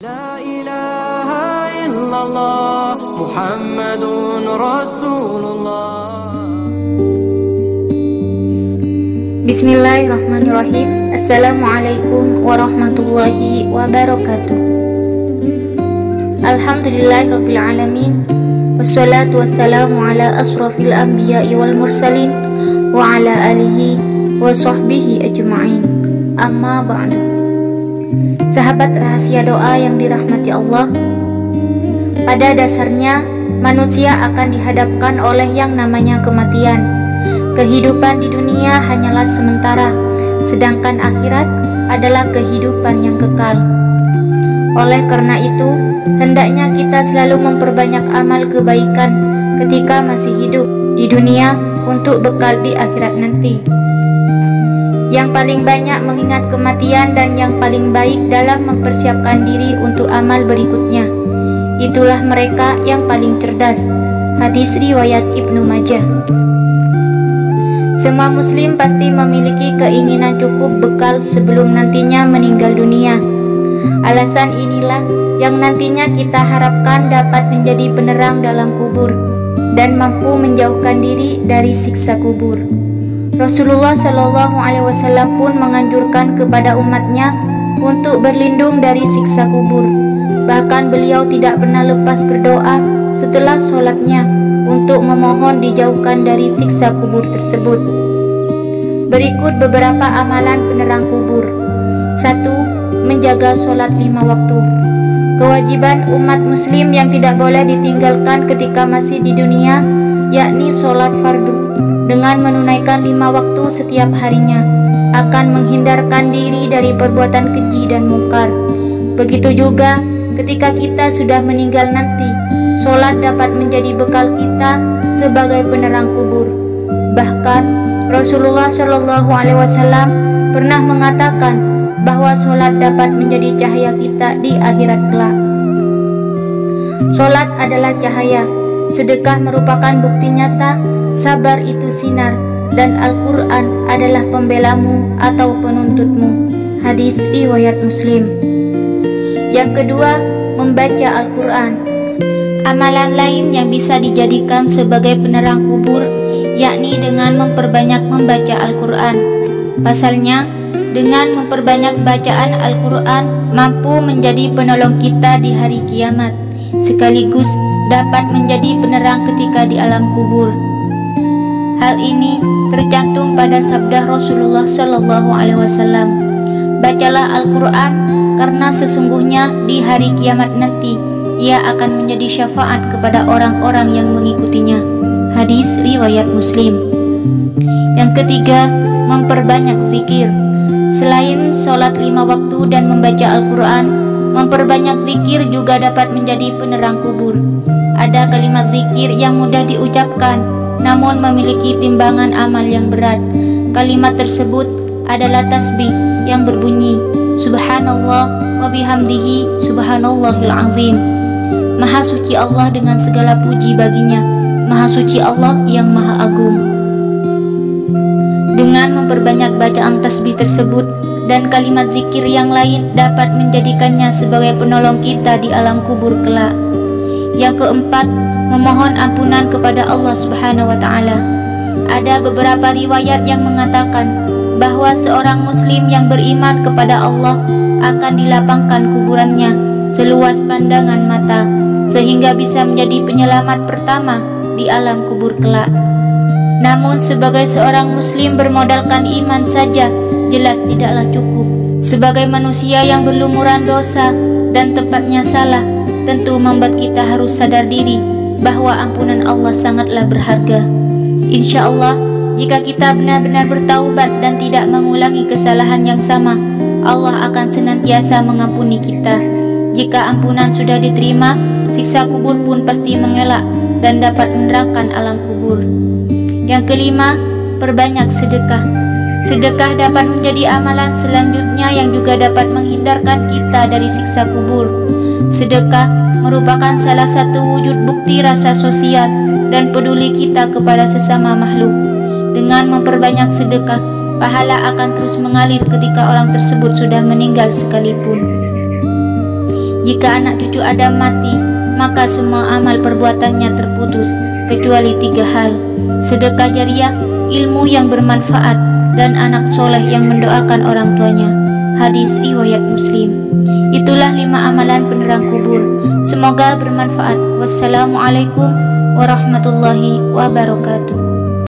La ilaha illallah Muhammadun Rasulullah. Bismillahirrahmanirrahim. Assalamualaikum warahmatullahi wabarakatuh. Alhamdulillahirabbil alamin. Wassalatu wassalamu ala asrofil anbiya'i wal mursalin wa ala alihi wa sahbihi ajma'in. Amma ba'du. Sahabat rahasia doa yang dirahmati Allah, pada dasarnya manusia akan dihadapkan oleh yang namanya kematian. Kehidupan di dunia hanyalah sementara, sedangkan akhirat adalah kehidupan yang kekal. Oleh karena itu, hendaknya kita selalu memperbanyak amal kebaikan ketika masih hidup di dunia untuk bekal di akhirat nanti. Yang paling banyak mengingat kematian dan yang paling baik dalam mempersiapkan diri untuk amal berikutnya, itulah mereka yang paling cerdas. Hadis riwayat Ibnu Majah. Semua muslim pasti memiliki keinginan cukup bekal sebelum nantinya meninggal dunia. Alasan inilah yang nantinya kita harapkan dapat menjadi penerang dalam kubur dan mampu menjauhkan diri dari siksa kubur. Rasulullah Shallallahu Alaihi Wasallam pun menganjurkan kepada umatnya untuk berlindung dari siksa kubur. Bahkan beliau tidak pernah lepas berdoa setelah sholatnya untuk memohon dijauhkan dari siksa kubur tersebut. Berikut beberapa amalan penerang kubur. 1. Menjaga sholat 5 waktu. Kewajiban umat muslim yang tidak boleh ditinggalkan ketika masih di dunia, yakni sholat fardu dengan menunaikan 5 waktu setiap harinya, akan menghindarkan diri dari perbuatan keji dan mungkar. Begitu juga ketika kita sudah meninggal nanti, sholat dapat menjadi bekal kita sebagai penerang kubur. Bahkan Rasulullah Shallallahu Alaihi Wasallam pernah mengatakan bahwa sholat dapat menjadi cahaya kita di akhirat kelak. Sholat adalah cahaya, sedekah merupakan bukti nyata, sabar itu sinar, dan Al-Quran adalah pembelamu atau penuntutmu. Hadis riwayat Muslim. Yang kedua, membaca Al-Quran. Amalan lain yang bisa dijadikan sebagai penerang kubur, yakni dengan memperbanyak membaca Al-Quran. Pasalnya, dengan memperbanyak bacaan Al-Quran mampu menjadi penolong kita di hari kiamat, sekaligus dapat menjadi penerang ketika di alam kubur. Hal ini tercantum pada sabda Rasulullah Shallallahu Alaihi Wasallam, bacalah Al-Quran karena sesungguhnya di hari kiamat nanti ia akan menjadi syafaat kepada orang-orang yang mengikutinya. Hadis riwayat Muslim. Yang ketiga, memperbanyak zikir. Selain sholat 5 waktu dan membaca Al-Quran, memperbanyak zikir juga dapat menjadi penerang kubur. Ada kalimat zikir yang mudah diucapkan namun memiliki timbangan amal yang berat. Kalimat tersebut adalah tasbih yang berbunyi Subhanallah wa bihamdihi subhanallahil azim. Maha suci Allah dengan segala puji baginya, Maha suci Allah yang maha agung. Dengan memperbanyak bacaan tasbih tersebut dan kalimat zikir yang lain dapat menjadikannya sebagai penolong kita di alam kubur kelak. Yang keempat, memohon ampunan kepada Allah Subhanahu wa Ta'ala. Ada beberapa riwayat yang mengatakan bahwa seorang muslim yang beriman kepada Allah akan dilapangkan kuburannya seluas pandangan mata, sehingga bisa menjadi penyelamat pertama di alam kubur kelak. Namun sebagai seorang muslim bermodalkan iman saja jelas tidaklah cukup. Sebagai manusia yang berlumuran dosa dan tempatnya salah, tentu membuat kita harus sadar diri bahwa ampunan Allah sangatlah berharga. Insya Allah, jika kita benar-benar bertaubat dan tidak mengulangi kesalahan yang sama, Allah akan senantiasa mengampuni kita. Jika ampunan sudah diterima, siksa kubur pun pasti mengelak dan dapat menerangkan alam kubur. Yang kelima, perbanyak sedekah. Sedekah dapat menjadi amalan selanjutnya yang juga dapat menghindarkan kita dari siksa kubur. Sedekah merupakan salah satu wujud bukti rasa sosial dan peduli kita kepada sesama makhluk. Dengan memperbanyak sedekah, pahala akan terus mengalir ketika orang tersebut sudah meninggal sekalipun. Jika anak cucu Adam mati, maka semua amal perbuatannya terputus, kecuali 3 hal: sedekah jariah, ilmu yang bermanfaat, dan anak soleh yang mendoakan orang tuanya. Hadis riwayat Muslim. Itulah 5 amalan penerang kubur. Semoga bermanfaat. Wassalamualaikum warahmatullahi wabarakatuh.